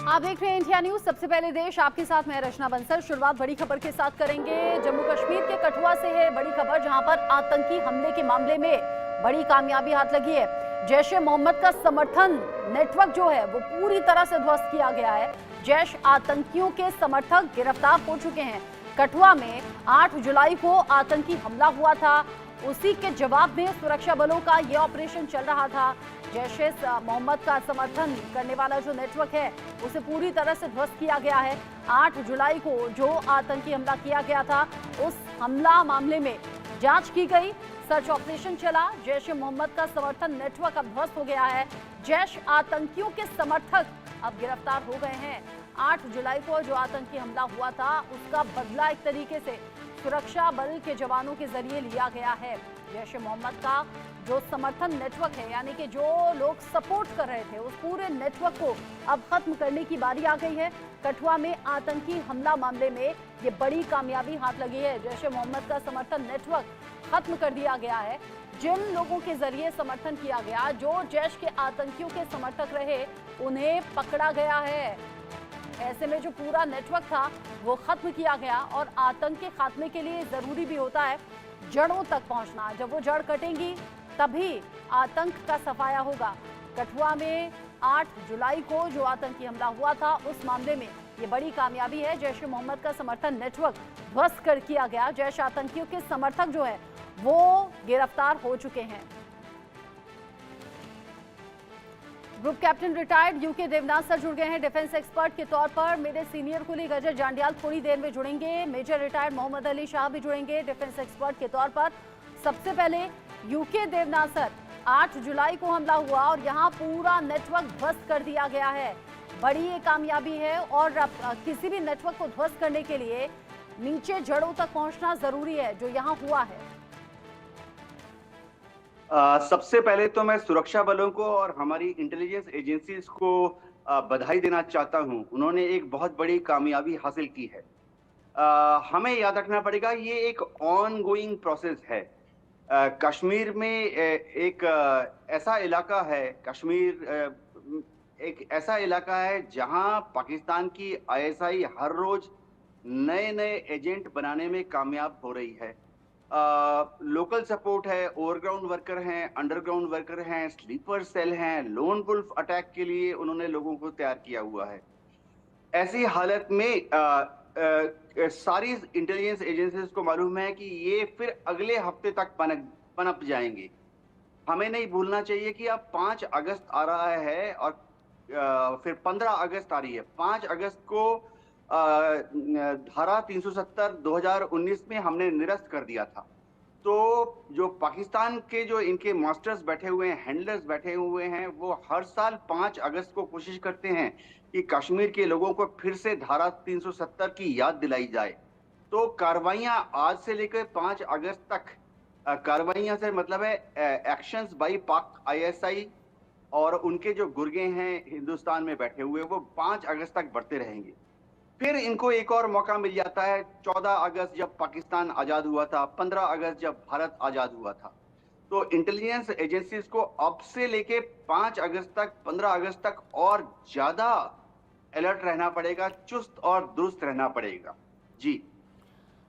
आप देख रहे हैं इंडिया न्यूज। सबसे पहले देश आपके साथ, मैं रचना बंसल। शुरुआत बड़ी खबर के साथ करेंगे। जम्मू कश्मीर के कठुआ से है बड़ी खबर, जहां पर आतंकी हमले के मामले में बड़ी कामयाबी हाथ लगी है। जैश ए मोहम्मद का समर्थन नेटवर्क जो है वो पूरी तरह से ध्वस्त किया गया है। जैश आतंकियों के समर्थक गिरफ्तार हो चुके हैं। कठुआ में 8 जुलाई को आतंकी हमला हुआ था, उसी के जवाब में सुरक्षा बलों का यह ऑपरेशन चल रहा था। जैश ए मोहम्मद का समर्थन करने वाला जो नेटवर्क है उसे पूरी तरह से ध्वस्त किया गया है। 8 जुलाई को जो आतंकी हमला किया गया था, उस हमला मामले में जांच की गई, सर्च ऑपरेशन चला। जैश ए मोहम्मद का समर्थन नेटवर्क अब ध्वस्त हो गया है। जैश आतंकियों के समर्थक अब गिरफ्तार हो गए हैं। 8 जुलाई को जो आतंकी हमला हुआ था उसका बदला एक तरीके से सुरक्षा बल के जवानों के जरिए लिया गया है। जैश ए मोहम्मद का जो समर्थन नेटवर्क है, यानी कि जो लोग सपोर्ट कर रहे थे, उस पूरे नेटवर्क को अब खत्म करने की बारी आ गई है। कठुआ में आतंकी हमला मामले में ये बड़ी कामयाबी हाथ लगी है। जैश ए मोहम्मद का समर्थन नेटवर्क खत्म कर दिया गया है। जिन लोगों के जरिए समर्थन किया गया, जो जैश के आतंकियों के समर्थक रहे, उन्हें पकड़ा गया है। ऐसे में जो पूरा नेटवर्क था वो खत्म किया गया। और आतंक के खात्मे के लिए जरूरी भी होता है जड़ों तक पहुंचना। जब वो जड़ कटेंगी तभी आतंक का सफाया होगा। कठुआ में 8 जुलाई को जो आतंकी हमला हुआ था, उस मामले में ये बड़ी कामयाबी है। जैश ए मोहम्मद का समर्थन नेटवर्क ध्वस्त कर किया गया। जैश आतंकियों के समर्थक जो है वो गिरफ्तार हो चुके हैं। Group captain retired UK Devnath sir जुड़ गए हैं डिफेंस एक्सपर्ट के तौर पर। मेरे सीनियर कुलीग अजय जांडियाल थोड़ी देर में जुड़ेंगे। मेजर रिटायर्ड मोहम्मद अली शाह भी जुड़ेंगे डिफेंस एक्सपर्ट के तौर पर। सबसे पहले यूके देवनाथ सर, 8 जुलाई को हमला हुआ और यहाँ पूरा नेटवर्क ध्वस्त कर दिया गया है। बड़ी ये कामयाबी है। और किसी भी नेटवर्क को ध्वस्त करने के लिए नीचे जड़ों तक पहुंचना जरूरी है, जो यहाँ हुआ है। सबसे पहले तो मैं सुरक्षा बलों को और हमारी इंटेलिजेंस एजेंसीज को बधाई देना चाहता हूं। उन्होंने एक बहुत बड़ी कामयाबी हासिल की है। हमें याद रखना पड़ेगा, ये एक ऑन गोइंग प्रोसेस है। कश्मीर में एक ऐसा इलाका है, कश्मीर एक ऐसा इलाका है जहां पाकिस्तान की आईएसआई हर रोज नए नए एजेंट बनाने में कामयाब हो रही है। लोकल सपोर्ट है, ओवरग्राउंड वर्कर हैं, अंडरग्राउंड वर्कर हैं, स्लीपर सेल हैं, लोन वुल्फ अटैक के लिए उन्होंने लोगों को तैयार किया हुआ है। ऐसी हालत में सारी इंटेलिजेंस एजेंसीज को मालूम है कि ये फिर अगले हफ्ते तक पनप जाएंगे। हमें नहीं भूलना चाहिए कि अब 5 अगस्त आ रहा है और फिर 15 अगस्त आ रही है। 5 अगस्त को धारा 370 2019 में हमने निरस्त कर दिया था। तो जो पाकिस्तान के जो इनके मास्टर्स बैठे हुए हैं, हैंडलर्स बैठे हुए हैं, वो हर साल 5 अगस्त को कोशिश करते हैं कि कश्मीर के लोगों को फिर से धारा 370 की याद दिलाई जाए। तो कार्रवाइयां आज से लेकर 5 अगस्त तक, कार्रवाइयां से मतलब है एक्शंस बाय पाक आईएसआई और उनके जो गुर्गे हैं हिंदुस्तान में बैठे हुए, वो 5 अगस्त तक बढ़ते रहेंगे। फिर इनको एक और मौका मिल जाता है 14 अगस्त जब पाकिस्तान आजाद हुआ था, 15 अगस्त जब भारत आजाद हुआ था। तो इंटेलिजेंस एजेंसीज को अब से लेके 5 अगस्त तक, 15 अगस्त तक और ज्यादा अलर्ट रहना पड़ेगा, चुस्त और दुरुस्त रहना पड़ेगा। जी,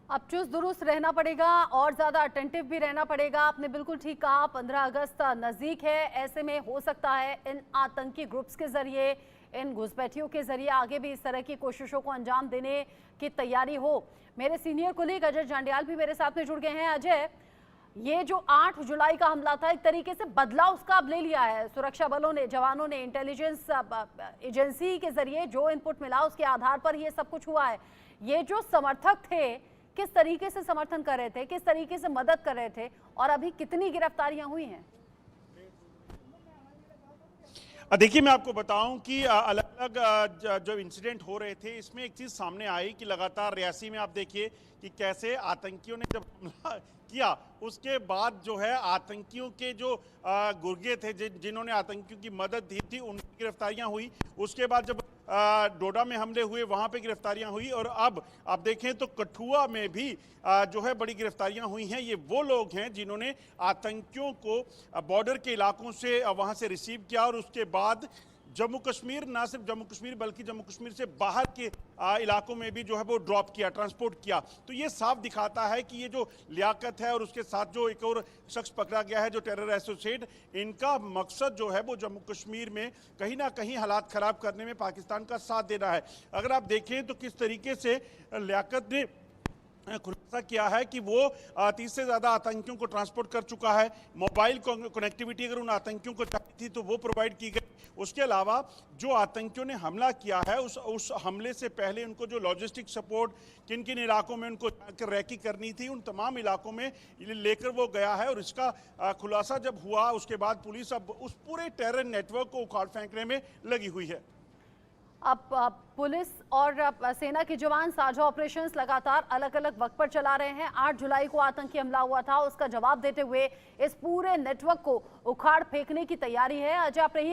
अब चुस्त दुरुस्त रहना पड़ेगा और ज्यादा अटेंटिव भी रहना पड़ेगा। आपने बिल्कुल ठीक कहा, 15 अगस्त नजदीक है। ऐसे में हो सकता है इन आतंकी ग्रुप्स के जरिए, इन घुसपैठियों के जरिए आगे भी इस तरह की कोशिशों को अंजाम देने की तैयारी हो। मेरे सीनियर कुलीग अजय जांडियाल भी मेरे साथ में जुड़ गए हैं। अजय, ये जो 8 जुलाई का हमला था, एक तरीके से बदला उसका अब ले लिया है सुरक्षा बलों ने, जवानों ने, इंटेलिजेंस एजेंसी के जरिए जो इनपुट मिला उसके आधार पर ये सब कुछ हुआ है। ये जो समर्थक थे, किस तरीके से समर्थन कर रहे थे, किस तरीके से मदद कर रहे थे, और अभी कितनी गिरफ्तारियां हुई हैं? देखिए, मैं आपको बताऊं कि अलग अलग जो इंसिडेंट हो रहे थे, इसमें एक चीज़ सामने आई कि लगातार रियासी में आप देखिए कि कैसे आतंकियों ने जब हमला किया, उसके बाद जो है आतंकियों के जो गुर्गे थे, जिन्होंने आतंकियों की मदद दी थी, उनकी गिरफ्तारियां हुई। उसके बाद जब डोडा में हमले हुए, वहां पे गिरफ्तारियां हुई। और अब आप देखें तो कठुआ में भी जो है बड़ी गिरफ्तारियां हुई हैं। ये वो लोग हैं जिन्होंने आतंकियों को बॉर्डर के इलाकों से वहां से रिसीव किया और उसके बाद जम्मू कश्मीर, ना सिर्फ जम्मू कश्मीर बल्कि जम्मू कश्मीर से बाहर के इलाकों में भी जो है वो ड्रॉप किया, ट्रांसपोर्ट किया। तो ये साफ दिखाता है कि ये जो लियाकत है और उसके साथ जो एक और शख्स पकड़ा गया है जो टेरर एसोसिएट, इनका मकसद जो है वो जम्मू कश्मीर में कहीं ना कहीं हालात खराब करने में पाकिस्तान का साथ देना है। अगर आप देखें तो किस तरीके से लियाकत ने खुलासा किया है कि वो 30 से ज़्यादा आतंकियों को ट्रांसपोर्ट कर चुका है। मोबाइल कनेक्टिविटी अगर उन आतंकियों को चाहिए थी तो वो प्रोवाइड की गई। उसके अलावा जो आतंकियों ने हमला किया है उस हमले से पहले उनको जो लॉजिस्टिक सपोर्ट किन किन इलाकों में उनको रैकी करनी थी, उन तमाम इलाकों में लेकर वो गया है। और इसका खुलासा जब हुआ उसके बाद पुलिस अब उस पूरे टेरर नेटवर्क को उखाड़ फेंकने में लगी हुई है। अब पुलिस और सेना के जवान साझा ऑपरेशंस लगातार अलग अलग वक्त पर चला रहे हैं। 8 जुलाई को आतंकी हमला हुआ था, उसका जवाब देते हुए इस पूरे नेटवर्क को उखाड़ फेंकने की तैयारी है। अजय, आप रहिए।